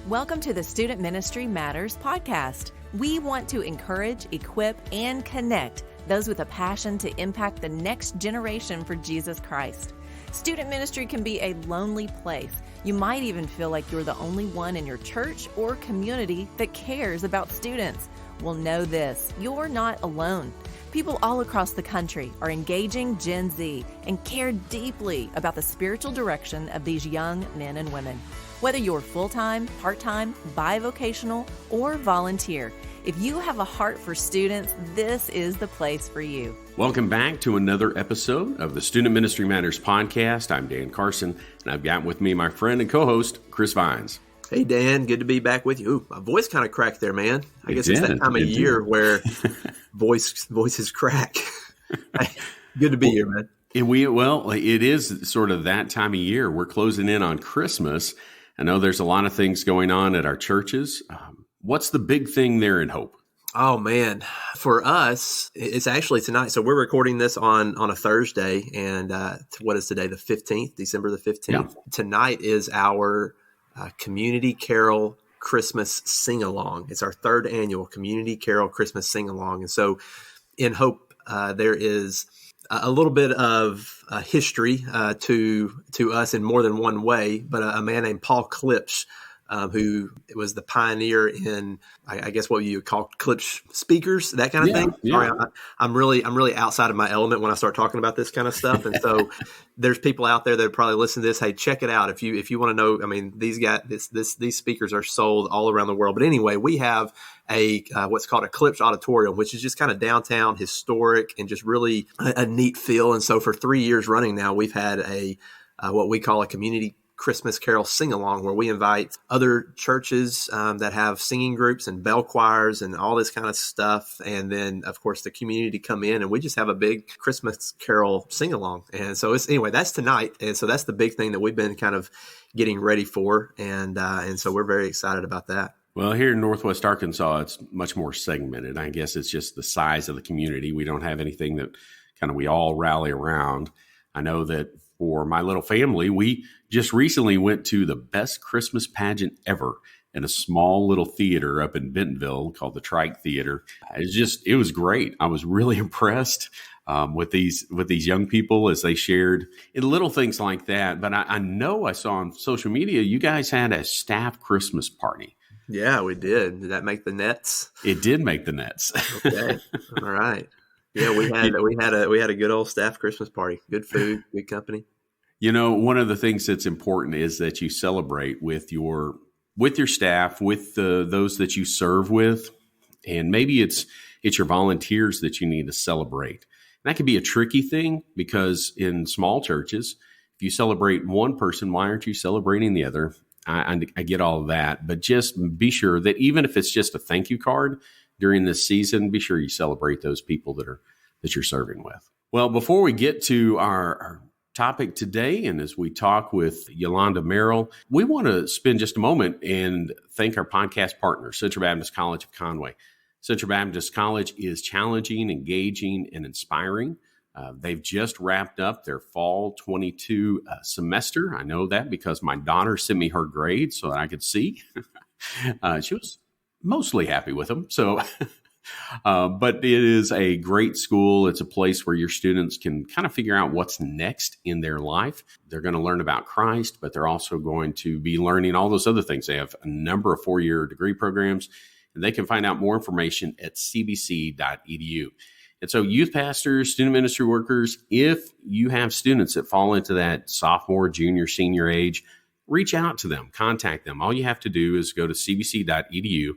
Welcome to the Student Ministry Matters podcast. We want to encourage, equip, and connect those with a passion to impact the next generation for Jesus Christ. Student ministry can be a lonely place. You might even feel like you're the only one in your church or community that cares about students. Well, know this, you're not alone. People all across the country are engaging Gen Z and care deeply about the spiritual direction of these young men and women. Whether you're full-time, part-time, bivocational, or volunteer, if you have a heart for students, this is the place for you. Welcome back to another episode of the Student Ministry Matters podcast. I'm Dan Carson, and I've got with me my friend and co-host, Chris Vines. Hey, Dan. Good to be back with you. Ooh, my voice kind of cracked there, man. I guess it's that time of year where voices crack. Good to be here, man. And it is sort of that time of year. We're closing in on Christmas. I know there's a lot of things going on at our churches. What's the big thing there in Hope? Oh, man. For us, it's actually tonight. So we're recording this on a Thursday. And what is today? The 15th, December the 15th. Yeah. Tonight is our Community Carol Christmas Sing-Along. It's our third annual Community Carol Christmas Sing-Along. And so in Hope, there is a little bit of history to us in more than one way, but a man named Paul Klipsch, who was the pioneer in, I guess what you would call Klipsch speakers, that kind of thing. Yeah. Sorry, I'm really outside of my element when I start talking about this kind of stuff. And so there's people out there that probably listen to this. Hey, check it out. If you want to know, I mean, these guys, these speakers are sold all around the world. But anyway, we have a what's called a Klipsch auditorium, which is just kind of downtown, historic, and just really a neat feel. And so for 3 years running now, we've had a what we call a community Christmas Carol sing-along, where we invite other churches that have singing groups and bell choirs and all this kind of stuff. And then, of course, the community come in and we just have a big Christmas Carol sing-along. And so anyway, that's tonight. And so that's the big thing that we've been kind of getting ready for. And so we're very excited about that. Well, here in Northwest Arkansas, it's much more segmented. I guess it's just the size of the community. We don't have anything that kind of we all rally around. I know that for my little family, we just recently went to the best Christmas pageant ever in a small little theater up in Bentonville called the Trike Theater. It was great. I was really impressed with these young people as they shared in little things like that. But I know I saw on social media, you guys had a staff Christmas party. Yeah, we did. Did that make the nets? It did make the nets. Okay. All right. Yeah, we had a good old staff Christmas party. Good food, good company. You know, one of the things that's important is that you celebrate with your staff, with those that you serve with, and maybe it's your volunteers that you need to celebrate. And that can be a tricky thing because in small churches, if you celebrate one person, why aren't you celebrating the other? I get all of that, but just be sure that even if it's just a thank you card during this season, be sure you celebrate those people that you're serving with. Well, before we get to our topic today, and as we talk with Yalanda Merrell, we want to spend just a moment and thank our podcast partner, Central Baptist College of Conway. Central Baptist College is challenging, engaging, and inspiring. They've just wrapped up their fall 22 semester. I know that because my daughter sent me her grades so that I could see. She was mostly happy with them. So, but it is a great school. It's a place where your students can kind of figure out what's next in their life. They're going to learn about Christ, but they're also going to be learning all those other things. They have a number of 4-year degree programs, and they can find out more information at cbc.edu. And so youth pastors, student ministry workers, if you have students that fall into that sophomore, junior, senior age, reach out to them, contact them. All you have to do is go to cbc.edu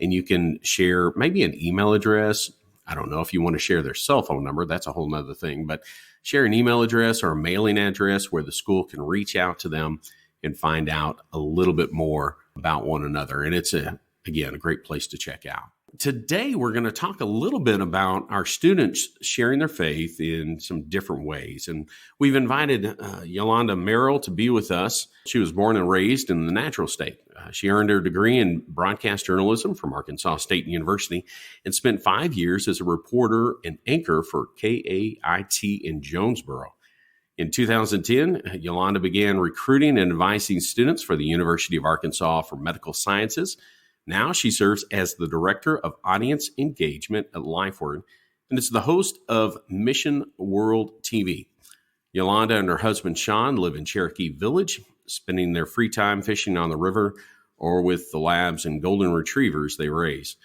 and you can share maybe an email address. I don't know if you want to share their cell phone number. That's a whole nother thing. But share an email address or a mailing address where the school can reach out to them and find out a little bit more about one another. And it's, again, a great place to check out. Today, we're going to talk a little bit about our students sharing their faith in some different ways. And we've invited Yalanda Merrell to be with us. She was born and raised in the natural state. She earned her degree in broadcast journalism from Arkansas State University and spent 5 years as a reporter and anchor for KAIT in Jonesboro. In 2010, Yalanda began recruiting and advising students for the University of Arkansas for Medical Sciences. Now she serves as the Director of Audience Engagement at Lifeword and is the host of Mission World TV. Yalanda and her husband, Sean, live in Cherokee Village, spending their free time fishing on the river or with the labs and golden retrievers they raise.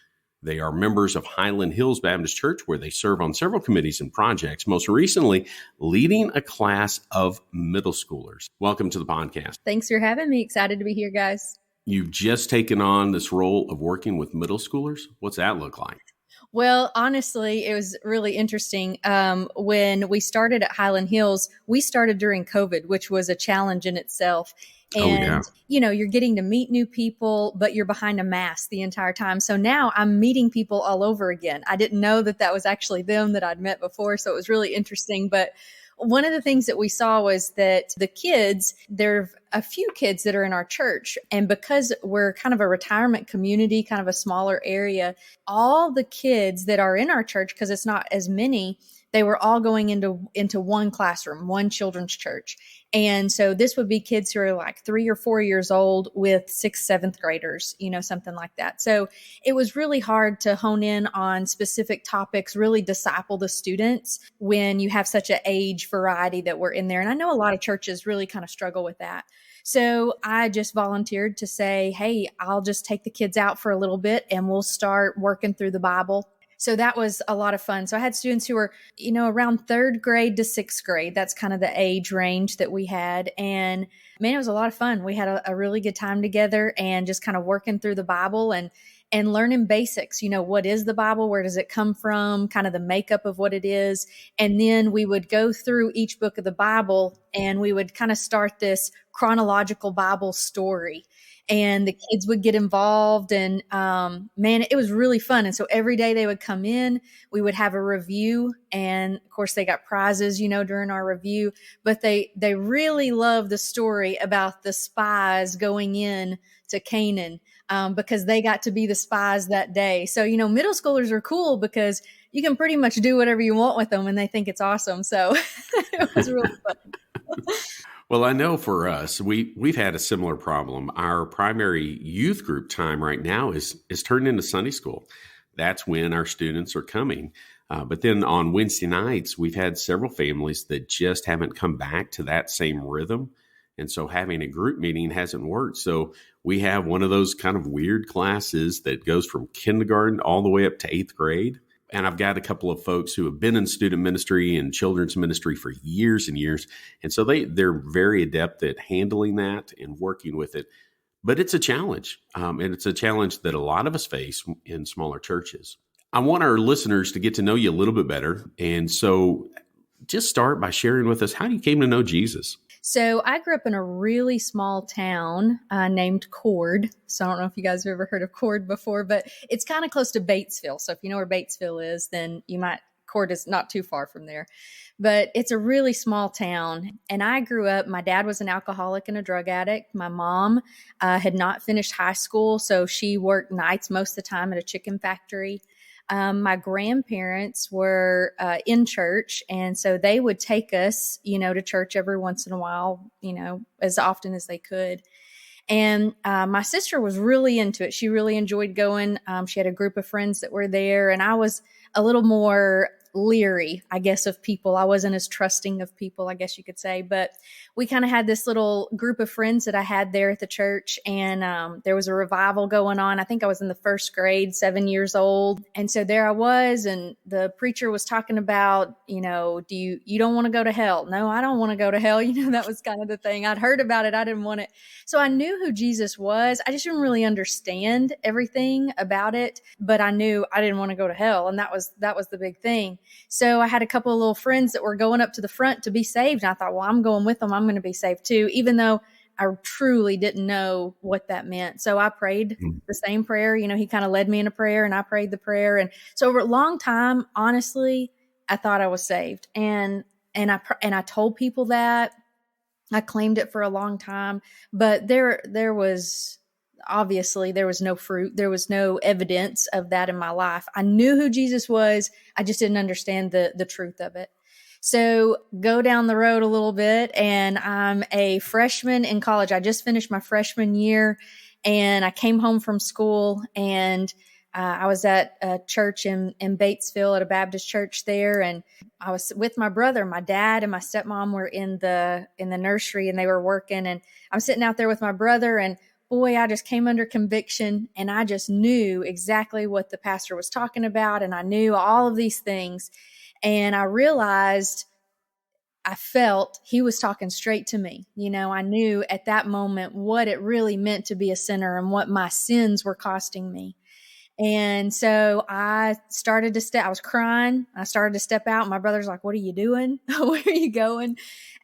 They are members of Highland Hills Baptist Church, where they serve on several committees and projects, most recently leading a class of middle schoolers. Welcome to the podcast. Thanks for having me. Excited to be here, guys. You've just taken on this role of working with middle schoolers. What's that look like? Well, honestly, it was really interesting. When we started at Highland Hills, we started during COVID, which was a challenge in itself. And, you're getting to meet new people, but you're behind a mask the entire time. So now I'm meeting people all over again. I didn't know that was actually them that I'd met before. So it was really interesting. But one of the things that we saw was that the kids, there are a few kids that are in our church. And because we're kind of a retirement community, kind of a smaller area, all the kids that are in our church, because it's not as many, they were all going into one classroom, one children's church. And so this would be kids who are like 3 or 4 years old with 6th, 7th graders, something like that. So it was really hard to hone in on specific topics, really disciple the students when you have such an age variety that we're in there. And I know a lot of churches really kind of struggle with that. So I just volunteered to say, hey, I'll just take the kids out for a little bit and we'll start working through the Bible. So that was a lot of fun. So I had students who were, around 3rd grade to 6th grade. That's kind of the age range that we had. And man, it was a lot of fun. We had a really good time together and just kind of working through the Bible and learning basics. What is the Bible? Where does it come from? Kind of the makeup of what it is. And then we would go through each book of the Bible and we would kind of start this chronological Bible story. And the kids would get involved and, man, it was really fun. And so every day they would come in, we would have a review. And of course they got prizes, during our review, but they really loved the story about the spies going in to Canaan, because they got to be the spies that day. So, middle schoolers are cool because you can pretty much do whatever you want with them and they think it's awesome. So it was really fun. Well, I know for us, we've had a similar problem. Our primary youth group time right now is turned into Sunday school. That's when our students are coming. But then on Wednesday nights, we've had several families that just haven't come back to that same rhythm. And so having a group meeting hasn't worked. So we have one of those kind of weird classes that goes from kindergarten all the way up to 8th grade. And I've got a couple of folks who have been in student ministry and children's ministry for years and years. And so they're very adept at handling that and working with it. But it's a challenge. And it's a challenge that a lot of us face in smaller churches. I want our listeners to get to know you a little bit better. And so just start by sharing with us how you came to know Jesus. So I grew up in a really small town named Cord. So I don't know if you guys have ever heard of Cord before, but it's kind of close to Batesville. So if you know where Batesville is, then Cord is not too far from there. But it's a really small town. And I grew up, my dad was an alcoholic and a drug addict. My mom had not finished high school, so she worked nights most of the time at a chicken factory. My grandparents were in church, and so they would take us, to church every once in a while, as often as they could. And my sister was really into it. She really enjoyed going. She had a group of friends that were there, and I was a little more leery, I guess, of people. I wasn't as trusting of people, I guess you could say. But we kind of had this little group of friends that I had there at the church, and there was a revival going on. I think I was in the 1st grade, 7 years old. And so there I was, and the preacher was talking about, you don't want to go to hell. No, I don't want to go to hell. That was kind of the thing. I'd heard about it. I didn't want it. So I knew who Jesus was. I just didn't really understand everything about it, but I knew I didn't want to go to hell. And that was the big thing. So I had a couple of little friends that were going up to the front to be saved. And I thought, well, I'm going with them. I'm going to be saved too, even though I truly didn't know what that meant. So I prayed the same prayer. He kind of led me in a prayer and I prayed the prayer. And so over a long time, honestly, I thought I was saved. And I told people that. I claimed it for a long time, but there was no fruit. There was no evidence of that in my life. I knew who Jesus was. I just didn't understand the truth of it. So go down the road a little bit, and I'm a freshman in college. I just finished my freshman year, and I came home from school, and I was at a church in Batesville at a Baptist church there. And I was with my brother. My dad and my stepmom were in the nursery, and they were working, and I'm sitting out there with my brother, and boy, I just came under conviction, and I just knew exactly what the pastor was talking about. And I knew all of these things. And I realized, I felt he was talking straight to me. I knew at that moment what it really meant to be a sinner and what my sins were costing me. And so I started to I was crying. I started to step out. My brother's like, "What are you doing? Where are you going?"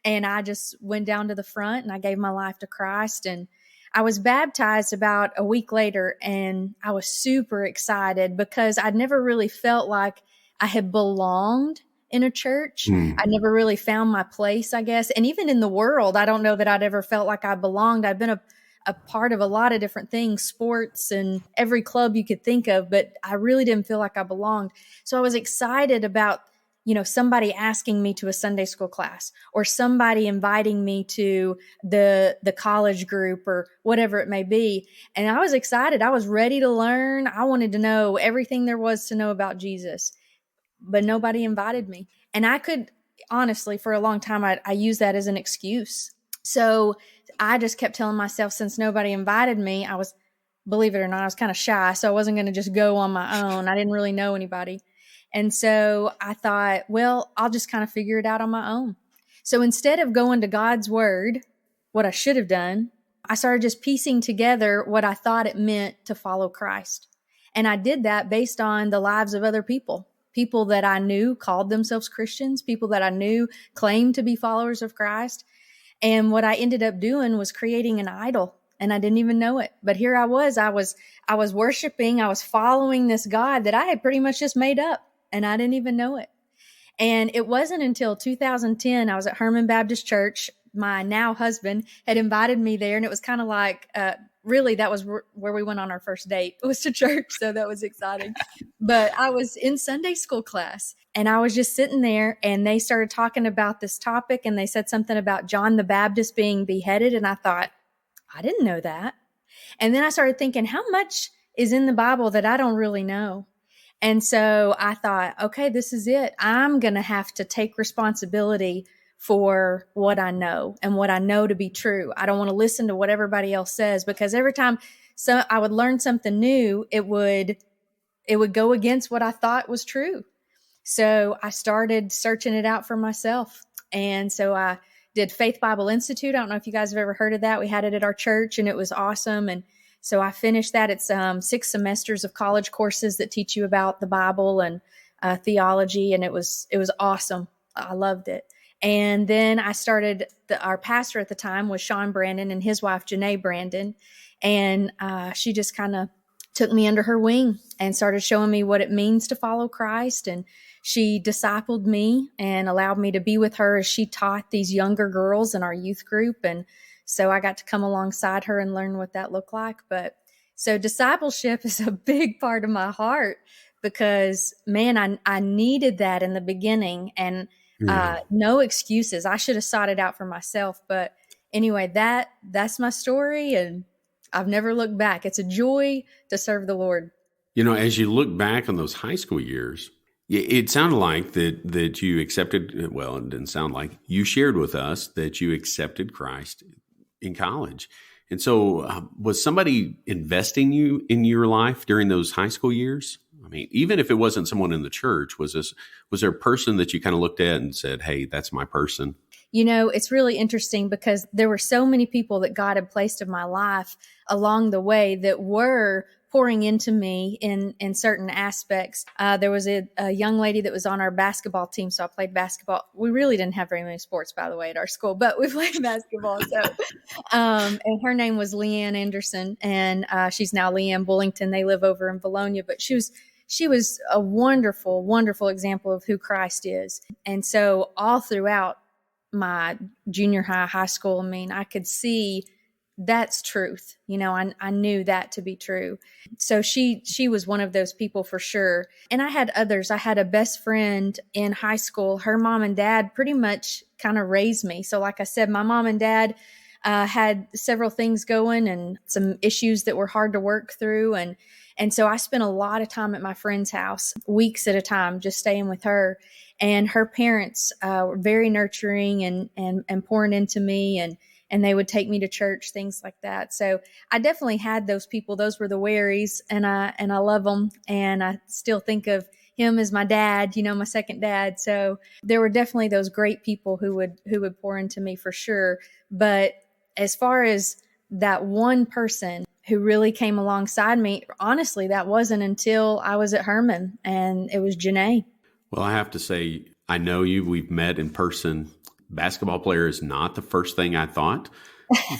And I just went down to the front, and I gave my life to Christ. And I was baptized about a week later, and I was super excited because I'd never really felt like I had belonged in a church. I never really found my place, I guess. And even in the world, I don't know that I'd ever felt like I belonged. I'd been a part of a lot of different things, sports and every club you could think of, but I really didn't feel like I belonged. So I was excited about, somebody asking me to a Sunday school class, or somebody inviting me to the college group, or whatever it may be. And I was excited. I was ready to learn. I wanted to know everything there was to know about Jesus, but nobody invited me. And I could, honestly, for a long time, I used that as an excuse. So I just kept telling myself, since nobody invited me, believe it or not, I was kind of shy. So I wasn't going to just go on my own. I didn't really know anybody. And so I thought, well, I'll just kind of figure it out on my own. So instead of going to God's word, what I should have done, I started just piecing together what I thought it meant to follow Christ. And I did that based on the lives of other people that I knew called themselves Christians, people that I knew claimed to be followers of Christ. And what I ended up doing was creating an idol, and I didn't even know it. But here I was worshiping, I was following this God that I had pretty much just made up, and I didn't even know it. And it wasn't until 2010, I was at Herman Baptist Church. My now husband had invited me there, and it was kind of like, really, that was where we went on our first date. It was to church, so that was exciting. But I was in Sunday school class, and I was just sitting there, and they started talking about this topic, and they said something about John the Baptist being beheaded, and I thought, I didn't know that. And then I started thinking, how much is in the Bible that I don't really know? And so I thought, okay, this is it. I'm going to have to take responsibility for what I know and what I know to be true. I don't want to listen to what everybody else says, because every time I would learn something new, it would go against what I thought was true. So I started searching it out for myself. And so I did Faith Bible Institute. I don't know if you guys have ever heard of that. We had it at our church, and it was awesome. And so I finished that. It's 6 semesters of college courses that teach you about the Bible and theology. And it was awesome. I loved it. And then I started, our pastor at the time was Sean Brandon and his wife, Janae Brandon. And she just kind of took me under her wing and started showing me what it means to follow Christ. And she discipled me and allowed me to be with her as she taught these younger girls in our youth group. And so I got to come alongside her and learn what that looked like. But so discipleship is a big part of my heart, because, man, I needed that in the beginning, and no excuses. I should have sought it out for myself. But anyway, that's my story, and I've never looked back. It's a joy to serve the Lord. As you look back on those high school years, it sounded like that you accepted, well, it didn't sound like, you shared with us that you accepted Christ in college. And so was somebody investing in your life during those high school years? I mean, even if it wasn't someone in the church, was there a person that you kind of looked at and said, hey, that's my person? It's really interesting, because there were so many people that God had placed in my life along the way that were pouring into me in certain aspects. There was a young lady that was on our basketball team, so I played basketball. We really didn't have very many sports, by the way, at our school, but we played basketball. So, and her name was Leanne Anderson, and she's now Leanne Bullington. They live over in Bologna, but she was a wonderful, wonderful example of who Christ is. And so all throughout my junior high school, I mean, I could see that's truth. I knew that to be true. So she was one of those people for sure. And I had others. I had a best friend in high school. Her mom and dad pretty much kind of raised me. So like I said, my mom and dad had several things going and some issues that were hard to work through. And so I spent a lot of time at my friend's house, weeks at a time, just staying with her. And her parents were very nurturing and pouring into me, and they would take me to church, things like that. So I definitely had those people. Those were the Warys, and I love them. And I still think of him as my dad, my second dad. So there were definitely those great people who would pour into me for sure. But as far as that one person who really came alongside me, honestly, that wasn't until I was at Herman, and it was Janae. Well, I have to say, I know you. We've met in person. Basketball player is not the first thing I thought.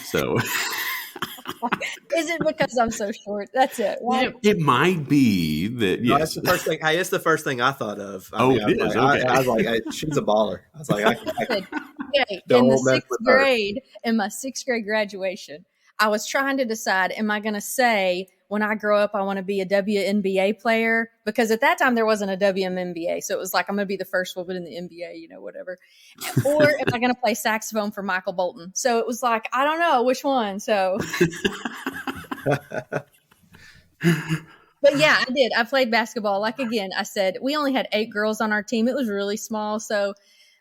So, is it because I'm so short? That's it. Right? It might be that. No, yes, that's the first thing. Hey, it's the first thing I thought of. It is. Okay. I was like, she's a baller. I was like, in my sixth grade graduation, I was trying to decide, am I going to say, when I grow up, I want to be a WNBA player? Because at that time, there wasn't a WNBA. So it was like, I'm going to be the first woman in the NBA, whatever. Or am I going to play saxophone for Michael Bolton? So it was like, I don't know which one. So. But yeah, I did. I played basketball. Like, again, I said, we only had 8 girls on our team. It was really small. So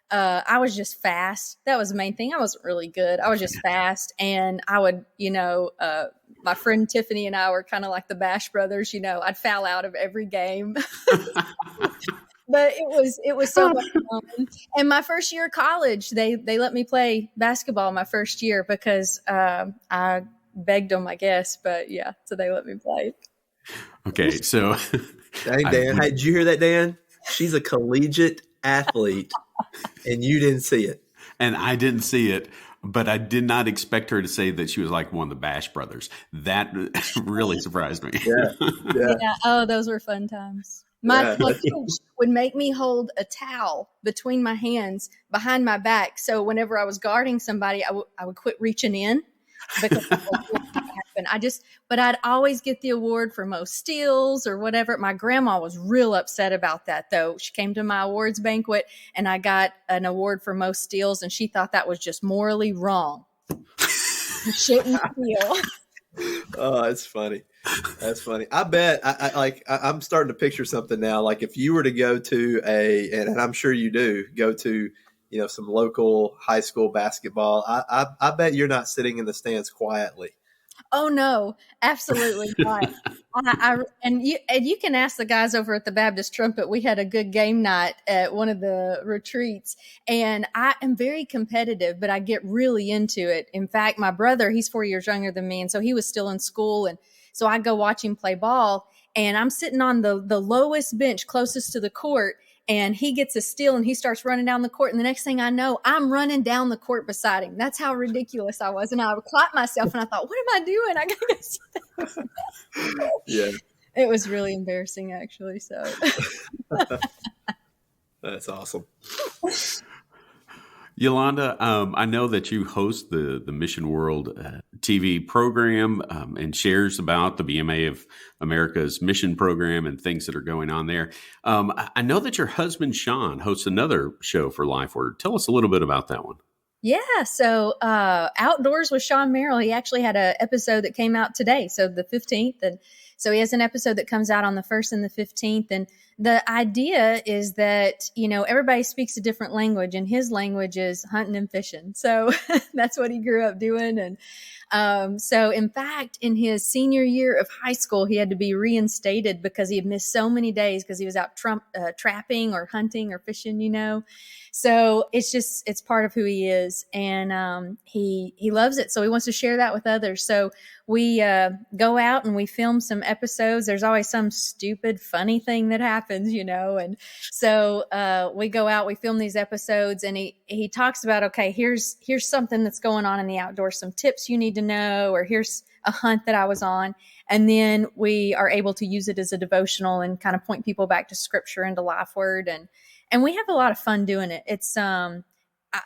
I was just fast. That was the main thing. I wasn't really good. I was just fast. And I would, my friend Tiffany and I were kind of like the Bash Brothers. I'd foul out of every game. But it was so much fun. And my first year of college, they let me play basketball my first year because I begged them, I guess. But yeah, so they let me play. Okay, so dang, Dan. Hey, did you hear that, Dan? She's a collegiate athlete, and you didn't see it. And I didn't see it, but I did not expect her to say that she was like one of the Bash Brothers. That really surprised me. Yeah. Oh, those were fun times. My coach would make me hold a towel between my hands behind my back. So whenever I was guarding somebody, I would quit reaching in because but I'd always get the award for most steals or whatever. My grandma was real upset about that, though. She came to my awards banquet and I got an award for most steals, and she thought that was just morally wrong. You shouldn't steal. Oh, that's funny. That's funny. I bet I'm starting to picture something now. Like if you were to go to and I'm sure you do go to, some local high school basketball, I bet you're not sitting in the stands quietly. Oh no, absolutely not. And you can ask the guys over at the Baptist Trumpet. We had a good game night at one of the retreats, and I am very competitive, but I get really into it. In fact, my brother, he's 4 years younger than me, and so he was still in school, and so I go watch him play ball, and I'm sitting on the lowest bench closest to the court. And he gets a steal and he starts running down the court. And the next thing I know, I'm running down the court beside him. That's how ridiculous I was. And I caught myself and I thought, what am I doing? I gotta go sit down. Yeah. It was really embarrassing, actually. So that's awesome. Yalanda, I know that you host the Mission World TV program and shares about the BMA of America's mission program and things that are going on there. I know that your husband, Sean, hosts another show for Lifeword. Tell us a little bit about that one. Yeah. So Outdoors with Sean Merrell, he actually had an episode that came out today. So the 15th. And so he has an episode that comes out on the 1st and the 15th. And the idea is that, everybody speaks a different language, and his language is hunting and fishing. So that's what he grew up doing. And so in fact, in his senior year of high school, he had to be reinstated because he had missed so many days because he was out trapping or hunting or fishing, So it's part of who he is. And he loves it. So he wants to share that with others. So we go out and we film some episodes. There's always some stupid, funny thing that happens, And so we go out, we film these episodes, and he talks about, okay, here's something that's going on in the outdoors, some tips you need to know, or here's a hunt that I was on. And then we are able to use it as a devotional and kind of point people back to scripture and to Lifeword. And we have a lot of fun doing it. It's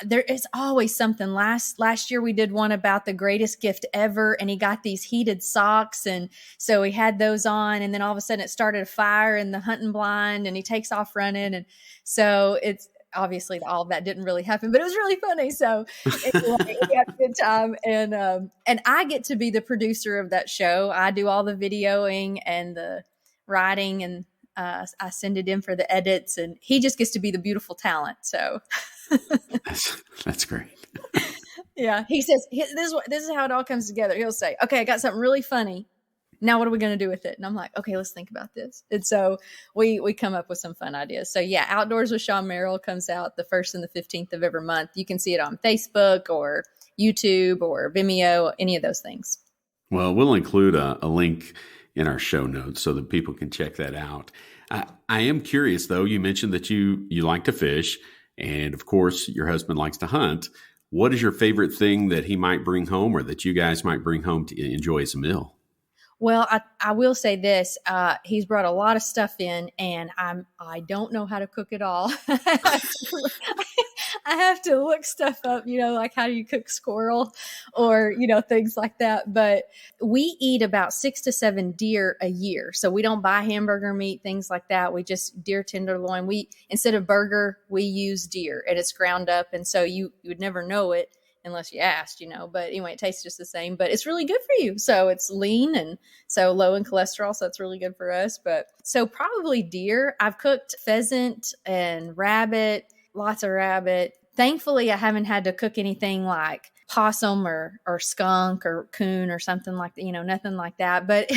there is always something. Last year we did one about the greatest gift ever, and he got these heated socks, and so he had those on, and then all of a sudden it started a fire in the hunting blind, and he takes off running, and so it's obviously all of that didn't really happen, but it was really funny. So anyway, we had a good time, and I get to be the producer of that show. I do all the videoing and the writing, and I send it in for the edits, and he just gets to be the beautiful talent. So. That's great. Yeah. He says, this is how it all comes together. He'll say, okay, I got something really funny. Now what are we going to do with it? And I'm like, okay, let's think about this. And so we come up with some fun ideas. So yeah, Outdoors with Sean Merrell comes out the 1st and the 15th of every month. You can see it on Facebook or YouTube or Vimeo, any of those things. Well, we'll include a link in our show notes so that people can check that out. I am curious though, you mentioned that you like to fish. And of course, your husband likes to hunt. What is your favorite thing that he might bring home or that you guys might bring home to enjoy as a meal? Well, I will say this. He's brought a lot of stuff in, and I don't know how to cook it all. I have to look stuff up, like how do you cook squirrel or, things like that. But we eat about 6 to 7 deer a year. So we don't buy hamburger meat, things like that. We just deer tenderloin. Instead of burger, we use deer, and it's ground up. And so you would never know it unless you asked, but anyway, it tastes just the same, but it's really good for you. So it's lean and so low in cholesterol. So it's really good for us. But so probably deer. I've cooked pheasant and rabbit, lots of rabbit. Thankfully, I haven't had to cook anything like possum or skunk or coon or something like that, nothing like that. But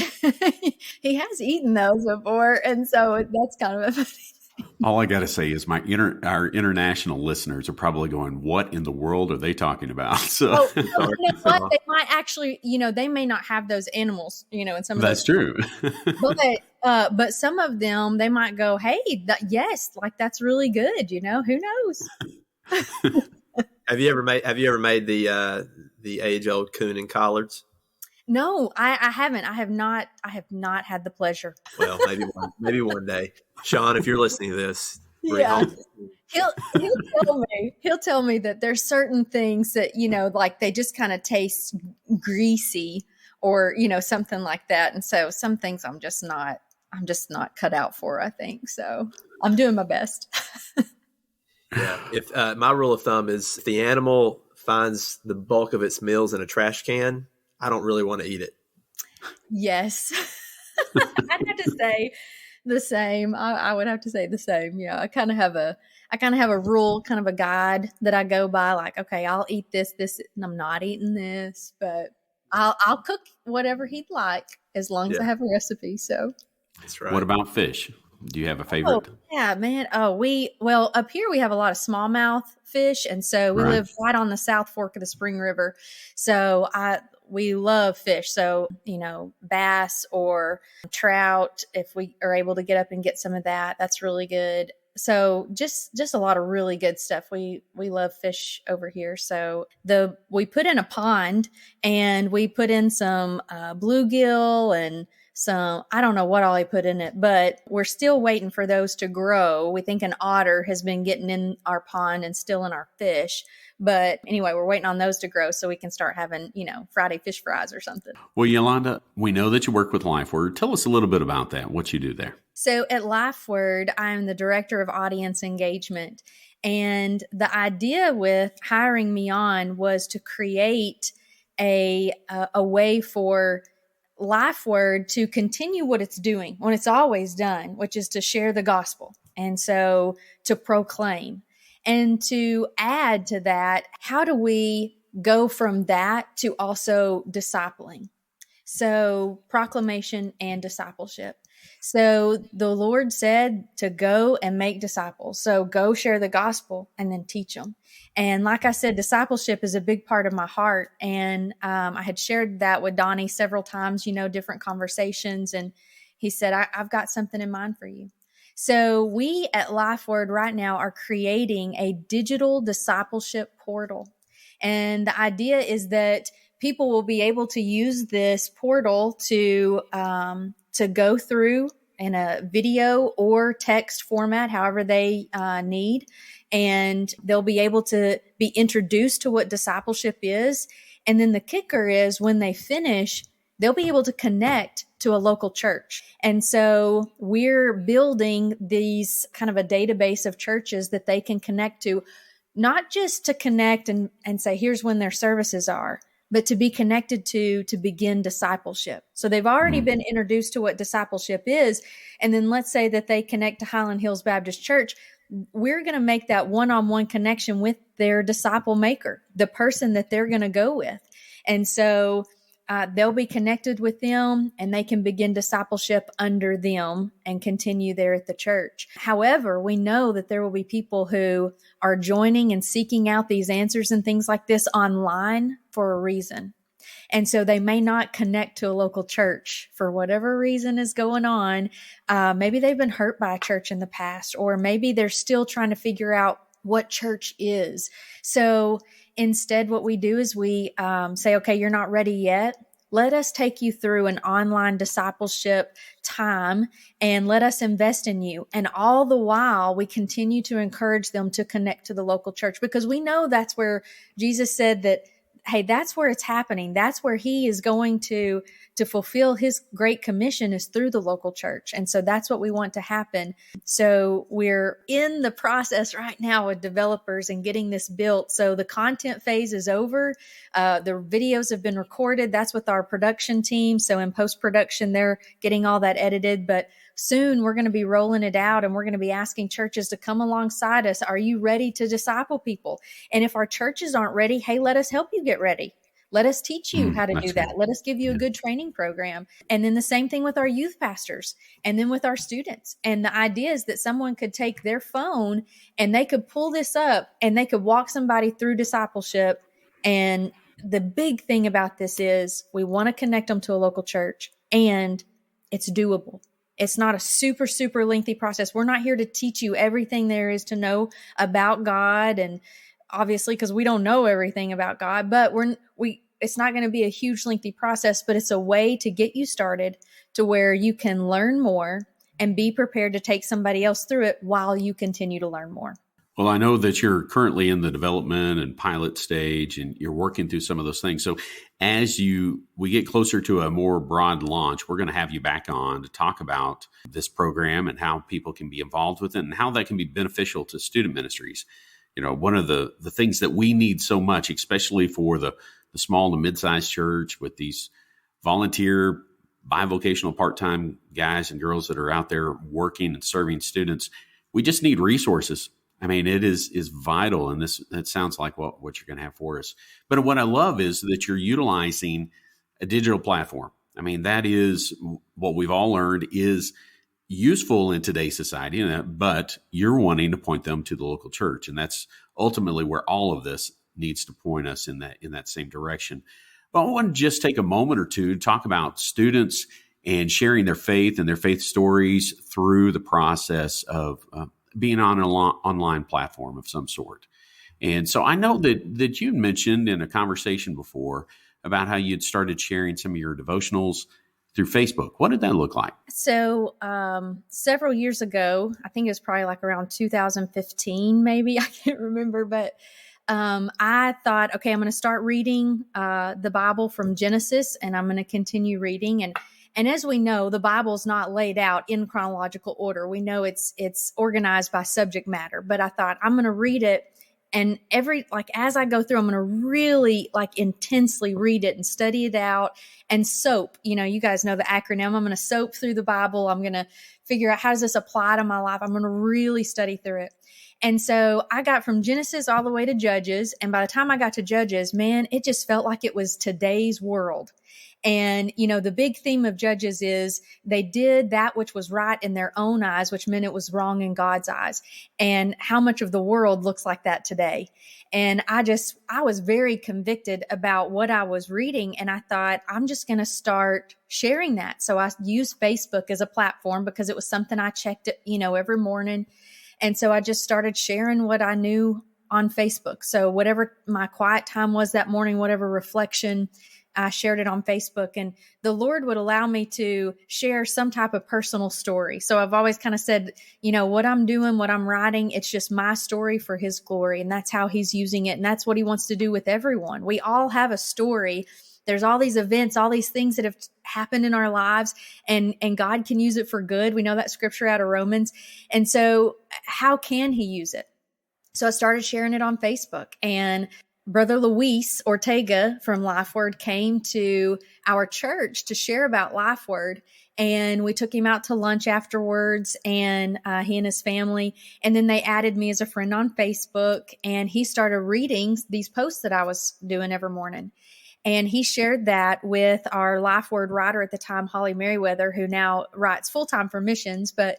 he has eaten those before. And so that's kind of a funny thing. All I got to say is our international listeners are probably going, what in the world are they talking about? So you know what? They might actually, they may not have those animals, and some of that's true. but some of them, they might go, hey, yes, like that's really good. Who knows? Have you ever made the age old coon and collards? No, I haven't. I have not had the pleasure. Well, maybe one day, Sean, if you're listening to this, yeah, he'll tell me that there's certain things that, like they just kind of taste greasy or, something like that. And so some things I'm just not cut out for, I think. So I'm doing my best. Yeah. If my rule of thumb is if the animal finds the bulk of its meals in a trash can, I don't really want to eat it. Yes. I'd have to say the same. I would have to say the same. Yeah. I kind of have a rule, kind of a guide that I go by, like, okay, I'll eat this, and I'm not eating this, but I'll cook whatever he'd like as long as I have a recipe. So that's right. What about fish? Do you have a favorite? Oh, yeah, man. Well, up here we have a lot of smallmouth fish. And so we live right on the South Fork of the Spring River. So we love fish. So, bass or trout, if we are able to get up and get some of that, that's really good. So just a lot of really good stuff. We love fish over here. So we put in a pond and we put in some bluegill and some, I don't know what all he put in it, but we're still waiting for those to grow. We think an otter has been getting in our pond and still in our fish. But anyway, we're waiting on those to grow so we can start having, Friday fish fries or something. Well, Yalanda, we know that you work with Lifeword. Tell us a little bit about that, what you do there. So at Lifeword, I'm the director of audience engagement. And the idea with hiring me on was to create a way for Lifeword to continue what it's doing, what it's always done, which is to share the gospel. And so to proclaim. And to add to that, how do we go from that to also discipling? So proclamation and discipleship. So the Lord said to go and make disciples. So go share the gospel and then teach them. And like I said, discipleship is a big part of my heart. And I had shared that with Donnie several times, different conversations. And he said, I've got something in mind for you. So we at Lifeword right now are creating a digital discipleship portal. And the idea is that people will be able to use this portal to go through in a video or text format, however they need. and they'll be able to be introduced to what discipleship is. And then the kicker is when they finish, they'll be able to connect to a local church. And so we're building these kind of a database of churches that they can connect to, not just to connect and say, here's when their services are, but to be connected to begin discipleship. So they've already been introduced to what discipleship is. And then let's say that they connect to Highland Hills Baptist Church. We're going to make that one-on-one connection with their disciple maker, the person that they're going to go with. And so they'll be connected with them, and they can begin discipleship under them and continue there at the church. However, we know that there will be people who are joining and seeking out these answers and things like this online for a reason. And so they may not connect to a local church for whatever reason is going on. Maybe they've been hurt by a church in the past, or maybe they're still trying to figure out what church is. So instead, what we do is we say, okay, you're not ready yet. Let us take you through an online discipleship time and let us invest in you. And all the while, we continue to encourage them to connect to the local church, because we know that's where Jesus said that, hey, that's where it's happening. That's where he is going to fulfill his great commission, is through the local church. And so that's what we want to happen. So we're in the process right now with developers and getting this built. So the content phase is over. The videos have been recorded. That's with our production team. So in post-production, they're getting all that edited. But soon we're going to be rolling it out, and we're going to be asking churches to come alongside us. Are you ready to disciple people? And if our churches aren't ready, hey, let us help you get ready. Let us teach you how to do that. Let us give you a good training program. And then the same thing with our youth pastors, and then with our students. And the idea is that someone could take their phone and they could pull this up and they could walk somebody through discipleship. And the big thing about this is we want to connect them to a local church, and it's doable. It's not a super, super lengthy process. We're not here to teach you everything there is to know about God, and obviously, because we don't know everything about God, but it's not going to be a huge lengthy process, but it's a way to get you started to where you can learn more and be prepared to take somebody else through it while you continue to learn more. Well, I know that you're currently in the development and pilot stage, and you're working through some of those things. So as we get closer to a more broad launch, we're going to have you back on to talk about this program and how people can be involved with it and how that can be beneficial to student ministries. You know, one of the things that we need so much, especially for the small to mid-sized church with these volunteer, bivocational, part-time guys and girls that are out there working and serving students, we just need resources. I mean, it is vital, and that sounds like what you're going to have for us. But what I love is that you're utilizing a digital platform. I mean, that is what we've all learned is useful in today's society, but you're wanting to point them to the local church, and that's ultimately where all of this needs to point us in that same direction. But I want to just take a moment or two to talk about students and sharing their faith and their faith stories through the process of being on an online platform of some sort. And so I know that you mentioned in a conversation before about how you'd started sharing some of your devotionals through Facebook. What did that look like? So several years ago, I think it was probably like around 2015, maybe, I can't remember, but I thought, okay, I'm going to start reading the Bible from Genesis, and I'm going to continue reading. And as we know, the Bible's not laid out in chronological order. We know it's organized by subject matter, but I thought I'm going to read it. And as I go through, I'm going to really intensely read it and study it out and soap. You know, you guys know the acronym. I'm going to soap through the Bible. I'm going to figure out, how does this apply to my life? I'm going to really study through it. And so I got from Genesis all the way to Judges. And by the time I got to Judges, man, it just felt like it was today's world. And, you know, the big theme of Judges is they did that which was right in their own eyes, which meant it was wrong in God's eyes. And how much of the world looks like that today? And I was very convicted about what I was reading. And I thought, I'm just going to start sharing that. So I used Facebook as a platform because it was something I checked, every morning. And so I just started sharing what I knew on Facebook. So whatever my quiet time was that morning, whatever reflection, I shared it on Facebook, and the Lord would allow me to share some type of personal story. So I've always kind of said, what I'm doing, what I'm writing, it's just my story for his glory. And that's how he's using it. And that's what he wants to do with everyone. We all have a story. There's all these events, all these things that have happened in our lives, and God can use it for good. We know that scripture out of Romans. And so how can he use it? So I started sharing it on Facebook, and Brother Luis Ortega from Lifeword came to our church to share about Lifeword. And we took him out to lunch afterwards, and he and his family. And then they added me as a friend on Facebook, and he started reading these posts that I was doing every morning. And he shared that with our Lifeword writer at the time, Holly Merriweather, who now writes full-time for missions. But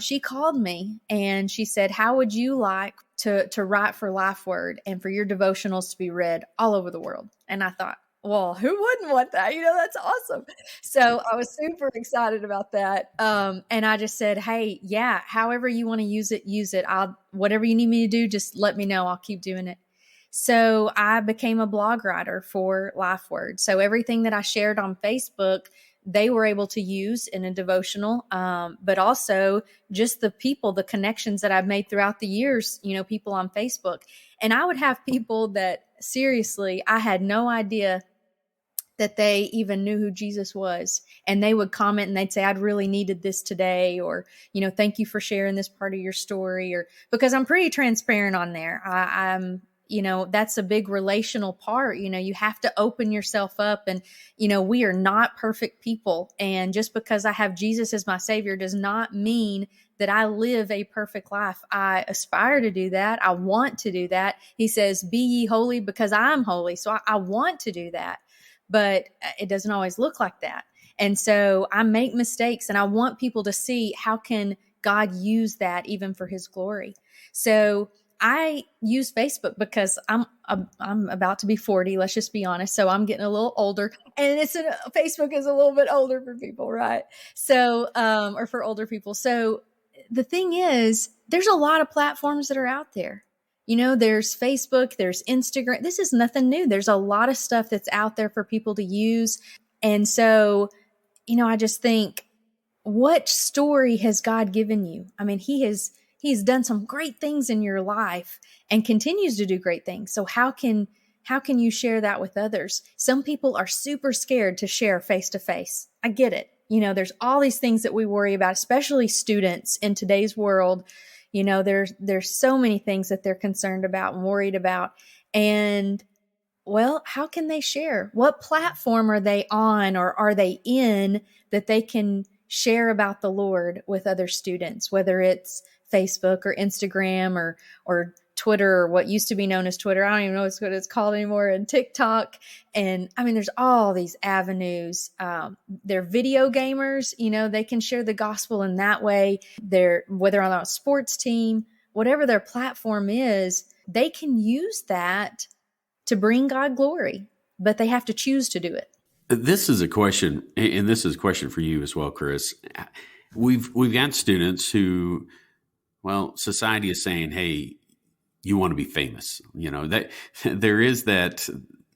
she called me and she said, how would you like to write for Lifeword and for your devotionals to be read all over the world? And I thought, well, who wouldn't want that? That's awesome. So I was super excited about that. And I just said, hey, yeah, however you want to use it, use it. Whatever you need me to do, just let me know. I'll keep doing it. So I became a blog writer for Lifeword. So everything that I shared on Facebook, they were able to use in a devotional, but also just the connections that I've made throughout the years, people on Facebook. And I would have people that seriously, I had no idea that they even knew who Jesus was. And they would comment and they'd say, I'd really needed this today, or, thank you for sharing this part of your story, or because I'm pretty transparent on there. I'm that's a big relational part. You have to open yourself up, and, we are not perfect people. And just because I have Jesus as my Savior does not mean that I live a perfect life. I aspire to do that. I want to do that. He says, be ye holy because I'm holy. So I want to do that, but it doesn't always look like that. And so I make mistakes, and I want people to see how can God use that even for his glory. So I use Facebook because I'm about to be 40. Let's just be honest. So I'm getting a little older, and Facebook is a little bit older for people, right? So, or for older people. So the thing is, there's a lot of platforms that are out there. There's Facebook, there's Instagram. This is nothing new. There's a lot of stuff that's out there for people to use. And so, I just think, what story has God given you? I mean, He's done some great things in your life and continues to do great things. So how can you share that with others? Some people are super scared to share face to face. I get it. There's all these things that we worry about, especially students in today's world. There's so many things that they're concerned about and worried about. And well, how can they share? What platform are they on, or are they in, that they can share about the Lord with other students, whether it's Facebook or Instagram or Twitter, or what used to be known as Twitter. I don't even know what it's called anymore, and TikTok. And I mean, there's all these avenues. They're video gamers, they can share the gospel in that way. Whether on a sports team, whatever their platform is, they can use that to bring God glory, but they have to choose to do it. This is a question, and this is a question for you as well, Chris. We've got students who, well, society is saying, hey, you want to be famous. That there is that,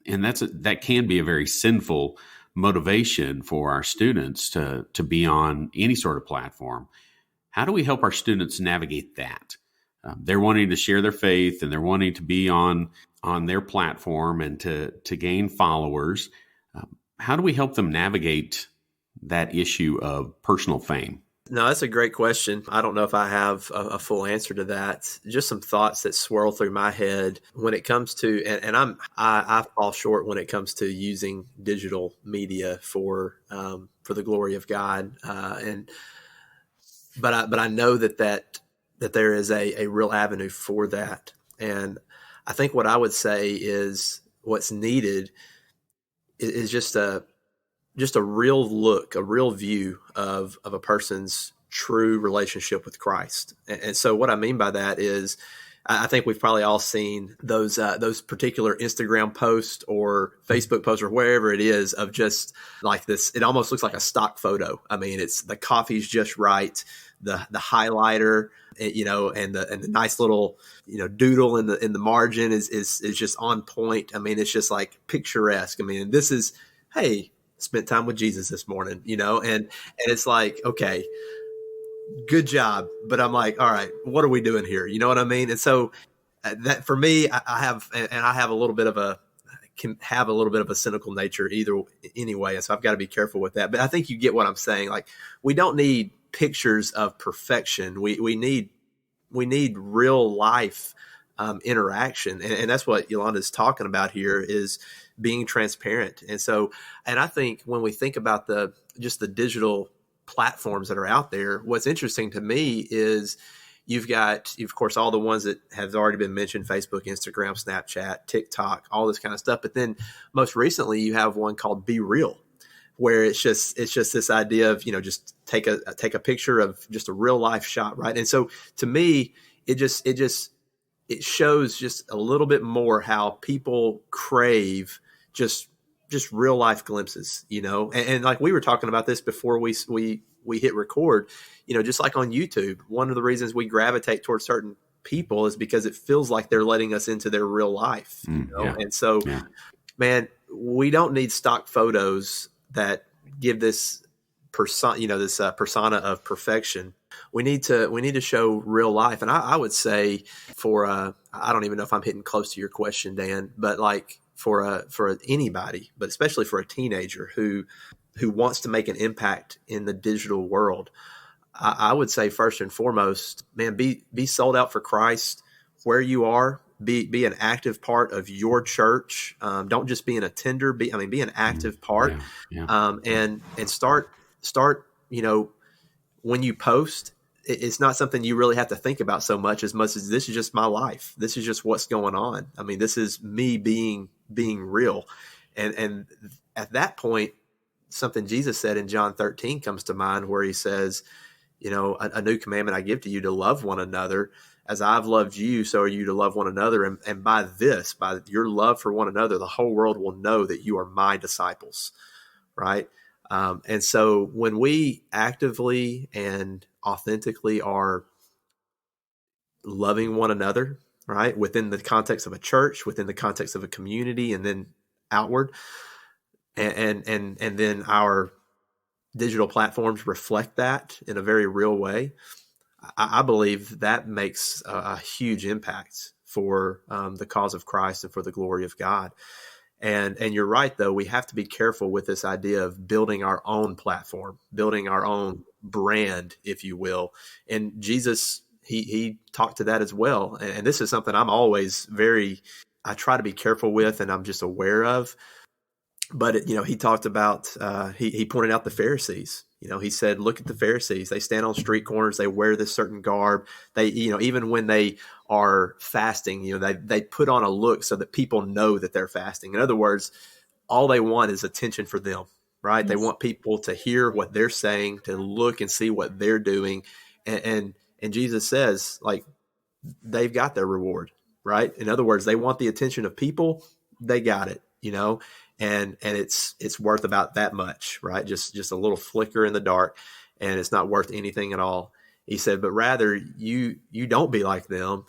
and that can be a very sinful motivation for our students to be on any sort of platform. How do we help our students navigate that? They're wanting to share their faith, and they're wanting to be on their platform and to gain followers. How do we help them navigate that issue of personal fame? No, that's a great question. I don't know if I have a full answer to that. Just some thoughts that swirl through my head when it comes to, and I fall short when it comes to using digital media for the glory of God. But I know that there is a real avenue for that. And I think what I would say is what's needed is just a real look, a real view of a person's true relationship with Christ. And so what I mean by that is, I think we've probably all seen those particular Instagram posts or Facebook posts or wherever it is, of just like this. It almost looks like a stock photo. I mean, it's the coffee's just right, the highlighter, and the nice little doodle in the margin is just on point. I mean, it's just like picturesque. I mean, this is hey, spent time with Jesus this morning, and it's like, okay, good job. But I'm like, all right, what are we doing here? You know what I mean? And so that for me, I have a little bit of can have a little bit of a cynical nature anyway. And so I've got to be careful with that. But I think you get what I'm saying. Like, we don't need pictures of perfection. We need real life interaction. And that's what Yalanda is talking about here, is being transparent. And so, and I think when we think about just the digital platforms that are out there, what's interesting to me is you've got, of course, all the ones that have already been mentioned: Facebook, Instagram, Snapchat, TikTok, all this kind of stuff. But then most recently you have one called Be Real, where it's just this idea of, just take a picture of just a real life shot. Right. And so to me, it shows just a little bit more how people crave just real life glimpses, and like we were talking about this before we hit record, just like on YouTube, one of the reasons we gravitate towards certain people is because it feels like they're letting us into their real life. Yeah. And so, man, we don't need stock photos that give this persona of perfection. We need to show real life. And I would say I don't even know if I'm hitting close to your question, Dan, but like for anybody, but especially for a teenager who wants to make an impact in the digital world, I would say first and foremost, man, be sold out for Christ where you are. Be an active part of your church. Don't just be an attender. Be an active part. And start. When you post, it's not something you really have to think about so much as this is just my life. This is just what's going on. This is me being real. And at that point, something Jesus said in John 13 comes to mind, where he says, a new commandment I give to you, to love one another. As I've loved you, so are you to love one another. And by your love for one another, the whole world will know that you are my disciples. Right. And so when we actively and authentically are loving one another, right, within the context of a church, within the context of a community, and then outward, and then our digital platforms reflect that in a very real way, I believe that makes a huge impact for the cause of Christ and for the glory of God. And you're right, though, we have to be careful with this idea of building our own platform, building our own brand, if you will. And Jesus, he talked to that as well. And this is something I'm always I try to be careful with, and I'm just aware of. But, he talked about, he pointed out the Pharisees. He said, look at the Pharisees. They stand on street corners. They wear this certain garb. They, even when they are fasting, they put on a look so that people know that they're fasting. In other words, all they want is attention for them, right? Yes. They want people to hear what they're saying, to look and see what they're doing. And Jesus says, like, they've got their reward, right? In other words, they want the attention of people. They got it, and it's worth about that much, right? Just a little flicker in the dark, and it's not worth anything at all. He said, but rather you don't be like them.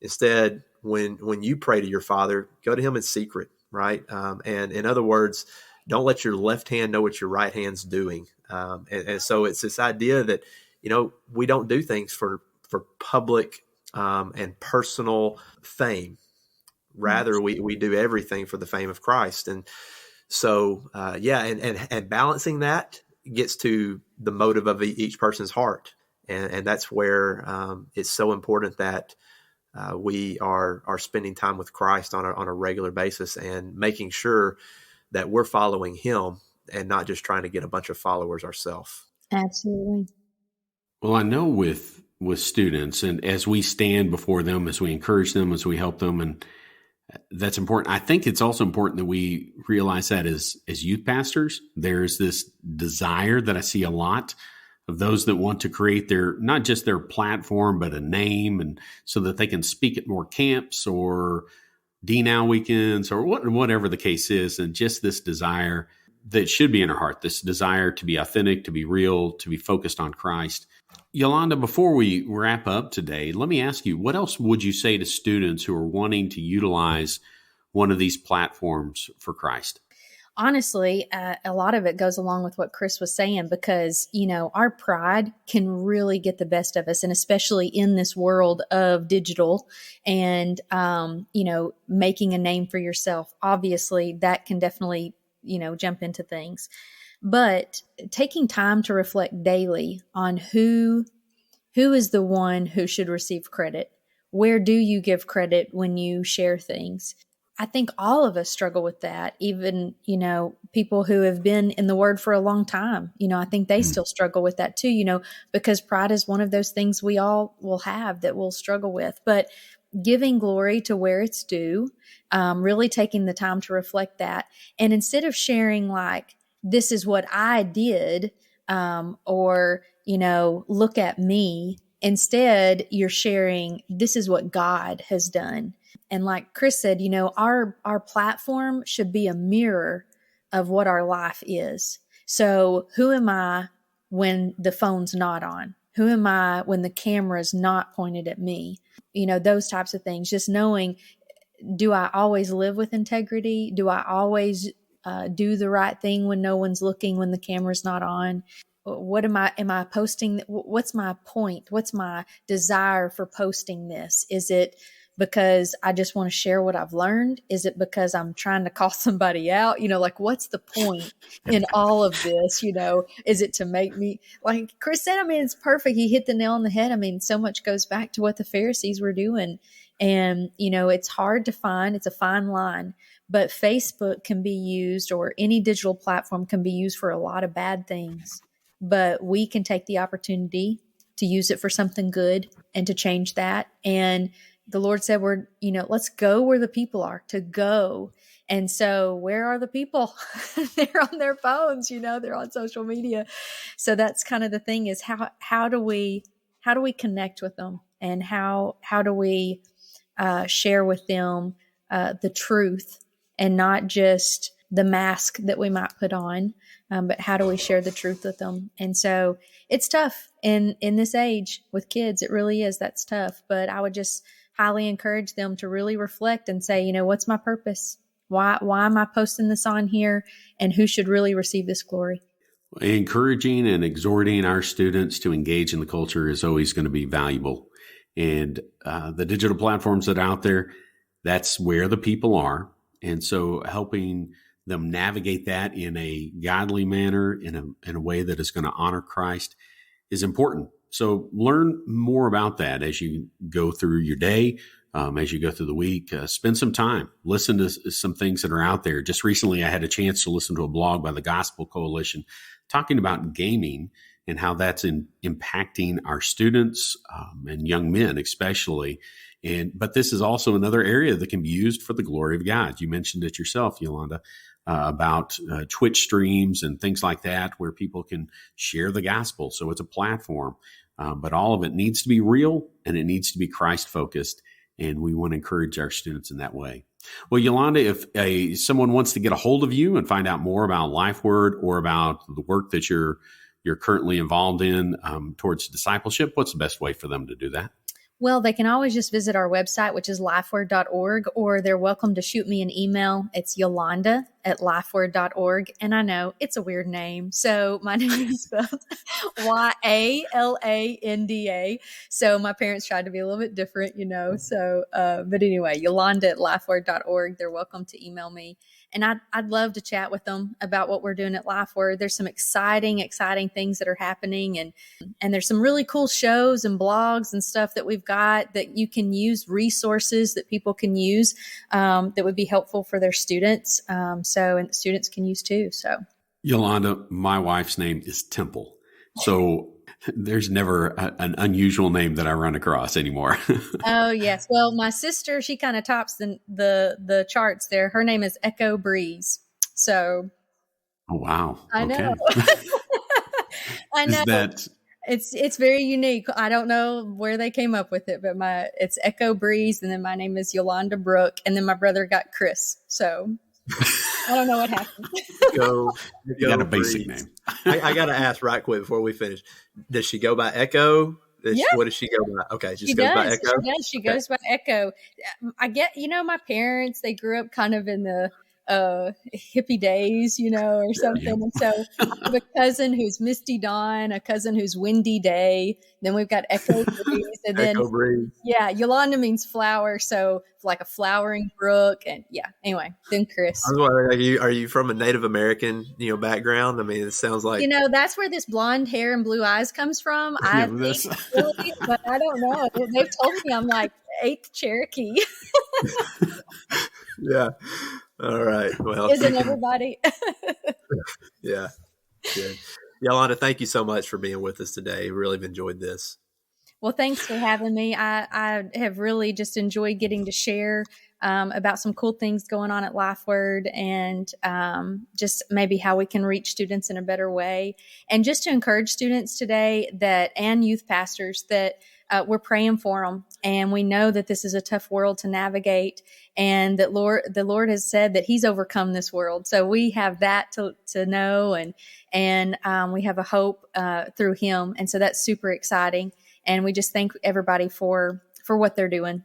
Instead, when you pray to your Father, go to him in secret, right? And in other words, don't let your left hand know what your right hand's doing. And so it's this idea that, we don't do things for public and personal fame. Rather, we do everything for the fame of Christ. And so, and balancing that gets to the motive of each person's heart. And that's where it's so important that we are spending time with Christ on a regular basis, and making sure that we're following him and not just trying to get a bunch of followers ourselves. Absolutely. Well, I know with students, and as we stand before them, as we encourage them, as we help them, and that's important. I think it's also important that we realize that as youth pastors, there's this desire that I see a lot of those that want to create not just their platform, but a name, and so that they can speak at more camps or D-Now weekends or whatever the case is. And just this desire that should be in our heart, this desire to be authentic, to be real, to be focused on Christ. Yalanda, before we wrap up today, let me ask you, what else would you say to students who are wanting to utilize one of these platforms for Christ? Honestly, a lot of it goes along with what Chris was saying, because, our pride can really get the best of us, and especially in this world of digital and, making a name for yourself. Obviously, that can definitely, jump into things. But taking time to reflect daily on who is the one who should receive credit. Where do you give credit when you share things? I think all of us struggle with that. Even, people who have been in the Word for a long time, I think they still struggle with that too, because pride is one of those things we all will have that we'll struggle with. But giving glory to where it's due, really taking the time to reflect that. And instead of sharing like, this is what I did, or, look at me, instead you're sharing, this is what God has done. And like Chris said, our platform should be a mirror of what our life is. So who am I when the phone's not on? Who am I when the camera's not pointed at me? Those types of things. Just knowing, do I always live with integrity? Do I always do the right thing when no one's looking, when the camera's not on? What am I posting? What's my point? What's my desire for posting this? Is it because I just want to share what I've learned? Is it because I'm trying to call somebody out? What's the point in all of this? Is it to make me, like Chris said, it's perfect. He hit the nail on the head. So much goes back to what the Pharisees were doing. And, it's hard to find. It's a fine line. But Facebook can be used, or any digital platform can be used for a lot of bad things. But we can take the opportunity to use it for something good and to change that. And the Lord said, let's go where the people are, to go. And so where are the people? They're on their phones, they're on social media. So that's kind of the thing, is how do we connect with them, and how do we share with them the truth, and not just the mask that we might put on, but how do we share the truth with them? And so it's tough in this age with kids. It really is. That's tough. But I would just highly encourage them to really reflect and say, what's my purpose? Why am I posting this on here? And who should really receive this glory? Encouraging and exhorting our students to engage in the culture is always going to be valuable. And the digital platforms that are out there, that's where the people are. And so helping them navigate that in a godly manner, in a way that is going to honor Christ, is important. So learn more about that as you go through your day, as you go through the week. Spend some time, listen to some things that are out there. Just recently, I had a chance to listen to a blog by the Gospel Coalition talking about gaming and how that's impacting our students and young men especially. But this is also another area that can be used for the glory of God. You mentioned it yourself, Yalanda, about Twitch streams and things like that, where people can share the gospel. So it's a platform, but all of it needs to be real, and it needs to be Christ-focused. And we want to encourage our students in that way. Well, Yalanda, if someone wants to get a hold of you and find out more about Lifeword or about the work that you're currently involved in towards discipleship, what's the best way for them to do that? Well, they can always just visit our website, which is lifeword.org, or they're welcome to shoot me an email. It's Yalanda@lifeword.org. And I know it's a weird name. So my name is spelled Yalanda. So my parents tried to be a little bit different, So, but anyway, Yalanda@lifeword.org. They're welcome to email me. And I'd love to chat with them about what we're doing at Lifeword. There's some exciting things that are happening. And there's some really cool shows and blogs and stuff that we've got that you can use, resources that people can use that would be helpful for their students. And students can use too. So, Yalanda, my wife's name is Temple. So there's never an unusual name that I run across anymore. Oh, yes. Well, my sister, she kind of tops the charts there. Her name is Echo Breeze. So. Oh, wow. I know. I know. It's very unique. I don't know where they came up with it, but it's Echo Breeze, and then my name is Yalanda Brooke, and then my brother got Chris. So I don't know what happened. You got a basic name. I got to ask right quick before we finish. Does she go by Echo? Yeah. What does she go by? Okay, she goes by Echo. She does. She goes by Echo. I get, my parents, they grew up kind of in the hippie days, or something. Yeah. And so I have a cousin who's Misty Dawn, a cousin who's Windy Day. Then we've got Echo Breeze. And then, Echo Breeze. Yeah, Yalanda means flower. So like a flowering brook. And yeah, anyway, then Chris. I was wondering, are you from a Native American, background? I mean, it sounds like. That's where this blonde hair and blue eyes comes from. I think really, but I don't know. They've told me I'm like 8th Cherokee. Yeah. All right. Well, isn't everybody? Yeah. Good. Yalanda, thank you so much for being with us today. Really enjoyed this. Well, thanks for having me. I have really just enjoyed getting to share about some cool things going on at Lifeword, and just maybe how we can reach students in a better way. And just to encourage students today and youth pastors that we're praying for them. And we know that this is a tough world to navigate, and that the Lord has said that He's overcome this world. So we have that to know, and we have a hope through Him. And so that's super exciting. And we just thank everybody for what they're doing.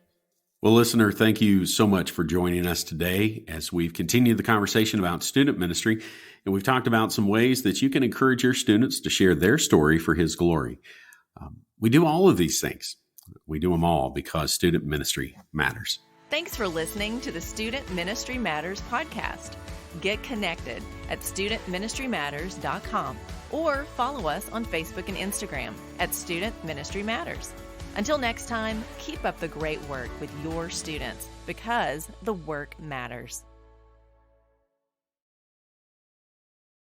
Well, listener, thank you so much for joining us today as we've continued the conversation about student ministry. And we've talked about some ways that you can encourage your students to share their story for His glory. We do all of these things. We do them all because student ministry matters. Thanks for listening to the Student Ministry Matters podcast. Get connected at studentministrymatters.com or follow us on Facebook and Instagram at Student Ministry Matters. Until next time, keep up the great work with your students, because the work matters.